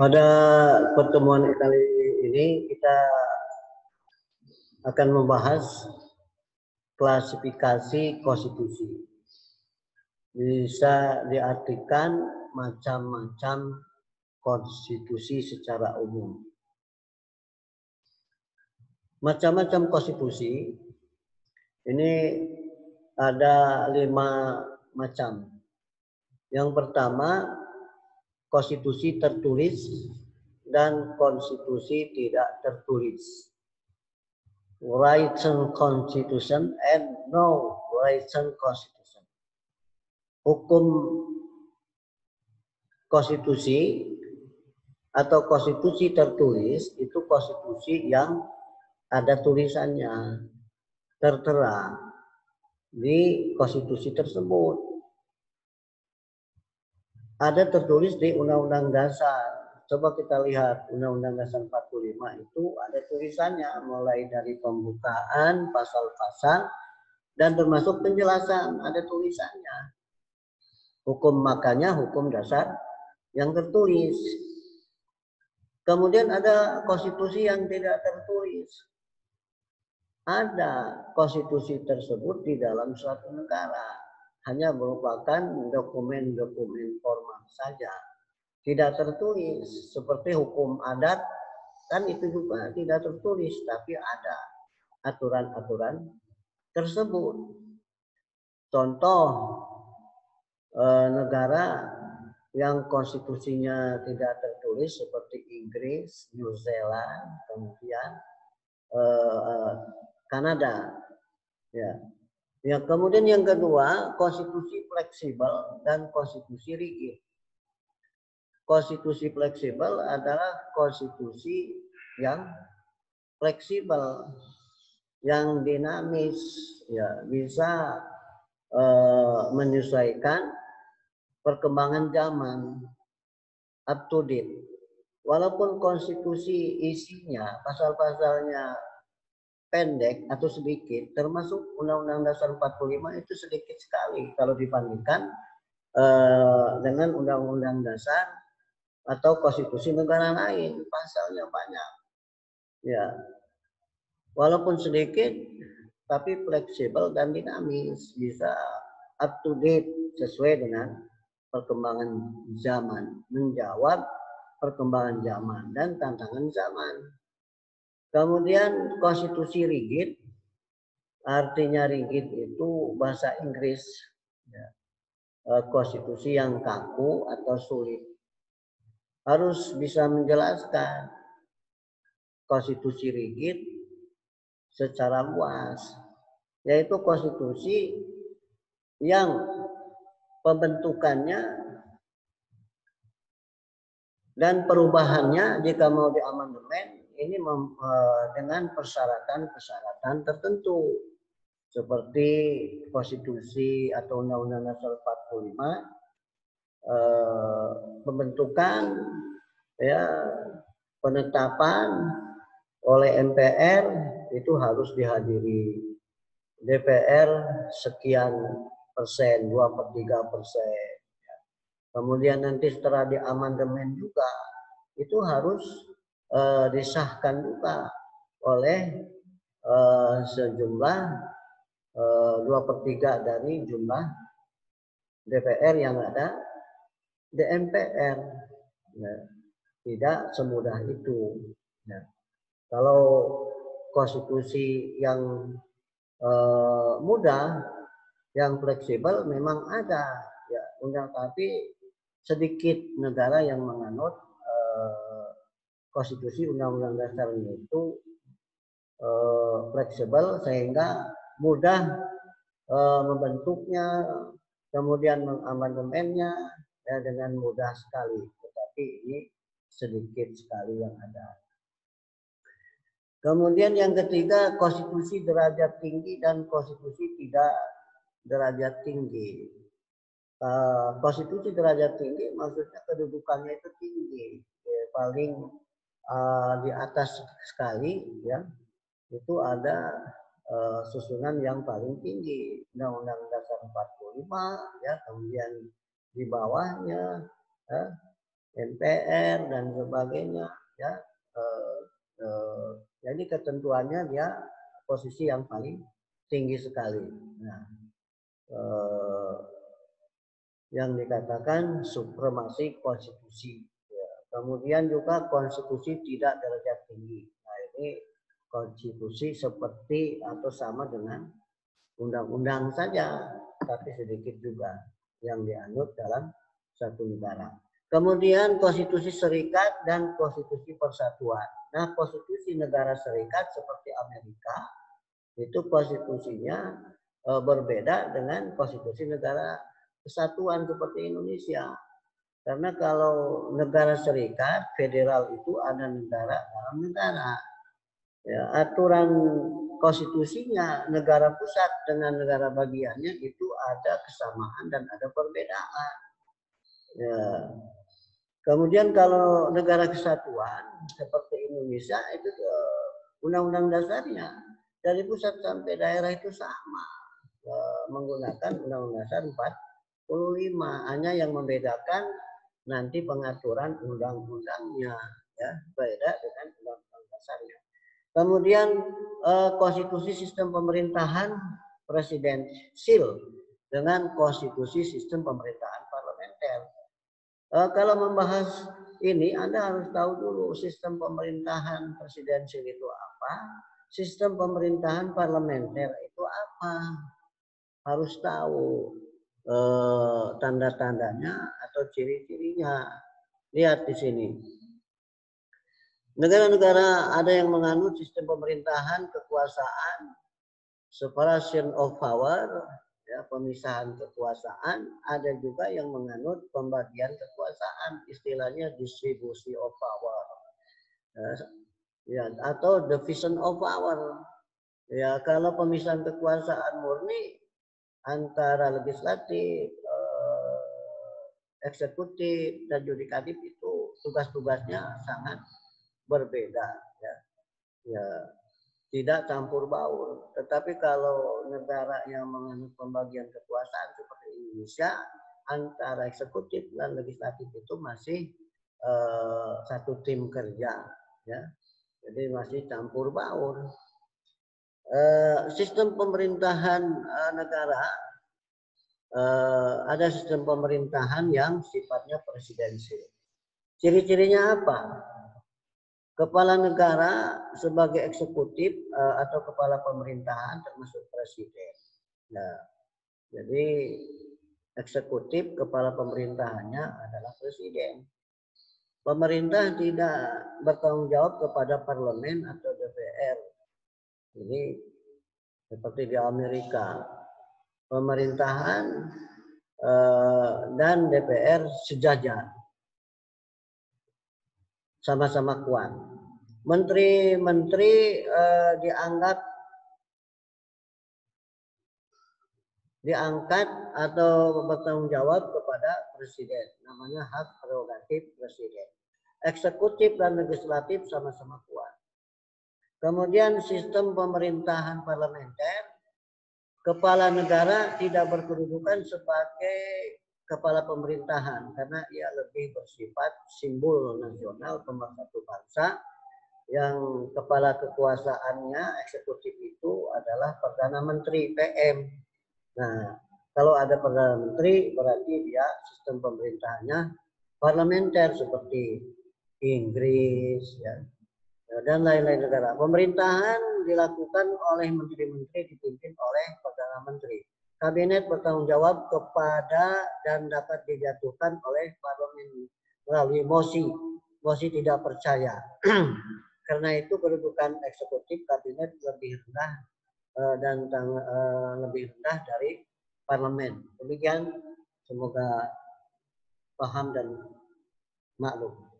Pada pertemuan kali ini kita akan membahas klasifikasi konstitusi. Bisa diartikan macam-macam konstitusi secara umum. Macam-macam konstitusi ini ada 5 macam. Yang pertama, konstitusi tertulis dan konstitusi tidak tertulis. Written constitution and no written constitution. Hukum konstitusi atau konstitusi tertulis itu konstitusi yang ada tulisannya tertera di konstitusi tersebut. Ada tertulis di Undang-Undang Dasar. Coba kita lihat Undang-Undang Dasar 45 itu ada tulisannya mulai dari pembukaan pasal-pasal dan termasuk penjelasan, ada tulisannya. Hukum, makanya hukum dasar yang tertulis. Kemudian ada konstitusi yang tidak tertulis. Ada konstitusi tersebut di dalam suatu negara, hanya merupakan dokumen-dokumen formal saja, tidak tertulis. Seperti hukum adat, kan itu juga tidak tertulis, tapi ada aturan-aturan tersebut. Contoh negara yang konstitusinya tidak tertulis seperti Inggris, New Zealand, kemudian Kanada. Ya. Ya, kemudian yang kedua, konstitusi fleksibel dan konstitusi rigid. Konstitusi fleksibel adalah konstitusi yang fleksibel, yang dinamis, ya, bisa menyesuaikan perkembangan zaman, up to date. Walaupun konstitusi isinya, pasal-pasalnya pendek atau sedikit, termasuk Undang-Undang Dasar 45 itu sedikit sekali kalau dibandingkan dengan Undang-Undang Dasar atau konstitusi negara lain, pasalnya banyak. Ya, walaupun sedikit, tapi fleksibel dan dinamis, bisa up to date sesuai dengan perkembangan zaman, menjawab perkembangan zaman dan tantangan zaman. Kemudian konstitusi rigid, artinya rigid itu bahasa Inggris, ya, konstitusi yang kaku atau sulit. Harus bisa menjelaskan konstitusi rigid secara luas, yaitu konstitusi yang pembentukannya dan perubahannya jika mau diamandemen ini dengan persyaratan-persyaratan tertentu seperti konstitusi atau Undang-Undang Dasar 45, pembentukan, ya, penetapan oleh MPR itu harus dihadiri DPR sekian persen, 2/3%. Kemudian nanti setelah diamandemen juga itu harus disahkan juga oleh sejumlah 2/3 dari jumlah DPR yang ada di MPR. Ya, tidak semudah itu. Ya. Kalau konstitusi yang mudah, yang fleksibel memang ada, ya, tapi sedikit negara yang menganut konstitusi Undang-Undang Dasar itu fleksibel sehingga mudah membentuknya, kemudian mengamandemennya, ya, dengan mudah sekali. Tetapi ini sedikit sekali yang ada. Kemudian yang ketiga, konstitusi derajat tinggi dan konstitusi tidak derajat tinggi. Konstitusi derajat tinggi maksudnya kedudukannya itu tinggi, ya, paling di atas sekali, ya, itu ada susunan yang paling tinggi, Undang-Undang Dasar 45, ya, kemudian di bawahnya, ya, MPR dan sebagainya, ya. Jadi ketentuannya dia posisi yang paling tinggi sekali. Nah, yang dikatakan supremasi konstitusi. Ya. Kemudian juga konstitusi tidak derajat tinggi. Nah, ini konstitusi seperti atau sama dengan undang-undang saja, tapi sedikit juga yang dianut dalam satu negara. Kemudian konstitusi serikat dan konstitusi persatuan. Nah, konstitusi negara serikat seperti Amerika itu konstitusinya berbeda dengan konstitusi negara kesatuan seperti Indonesia. Karena kalau negara serikat federal itu ada negara dalam negara. Ya, aturan konstitusinya negara pusat dengan negara bagiannya itu ada kesamaan dan ada perbedaan. Ya. Kemudian kalau negara kesatuan seperti Indonesia itu undang-undang dasarnya dari pusat sampai daerah itu sama, menggunakan Undang-Undang Dasar 45, hanya yang membedakan nanti pengaturan undang-undangnya, ya, beda dengan undang-undang dasarnya. Kemudian konstitusi sistem pemerintahan presidensil dengan konstitusi sistem pemerintahan parlementer. Kalau membahas ini, Anda harus tahu dulu sistem pemerintahan presidensil itu apa, sistem pemerintahan parlementer itu apa. Harus tahu tanda-tandanya atau ciri-cirinya. Lihat di sini. Negara-negara ada yang menganut sistem pemerintahan kekuasaan, separation of power, ya, pemisahan kekuasaan. Ada juga yang menganut pembagian kekuasaan, istilahnya distribusi of power, ya, atau division of power. Ya, kalau pemisahan kekuasaan murni antara legislatif, eksekutif, dan yudikatif itu tugas-tugasnya sangat berbeda, ya. Ya, tidak campur baur. Tetapi kalau negara yang menganut pembagian kekuasaan seperti Indonesia, antara eksekutif dan legislatif itu masih satu tim kerja, ya. Jadi masih campur baur. Sistem pemerintahan negara, ada sistem pemerintahan yang sifatnya presidensil. Ciri-cirinya apa? Kepala negara sebagai eksekutif atau kepala pemerintahan termasuk presiden. Nah, jadi eksekutif kepala pemerintahannya adalah presiden. Pemerintah tidak bertanggung jawab kepada parlemen atau DPR. Jadi seperti di Amerika, pemerintahan dan DPR sejajar, sama-sama kuat. Menteri-menteri diangkat atau bertanggung jawab kepada presiden, namanya hak prerogatif presiden. Eksekutif dan legislatif sama-sama kuat. Kemudian sistem pemerintahan parlementer, kepala negara tidak berkedudukan sebagai kepala pemerintahan karena ia lebih bersifat simbol nasional pemersatu bangsa. Yang kepala kekuasaannya eksekutif itu adalah Perdana Menteri PM. Nah, kalau ada Perdana Menteri berarti dia sistem pemerintahannya parlementer seperti Inggris, ya, dan lain-lain negara. Pemerintahan dilakukan oleh menteri-menteri dipimpin oleh Perdana Menteri. Kabinet bertanggung jawab kepada dan dapat dijatuhkan oleh parlemen melalui mosi tidak percaya. Karena itu kedudukan eksekutif kabinet lebih rendah dan lebih rendah dari parlemen. Demikian, semoga paham dan maklum.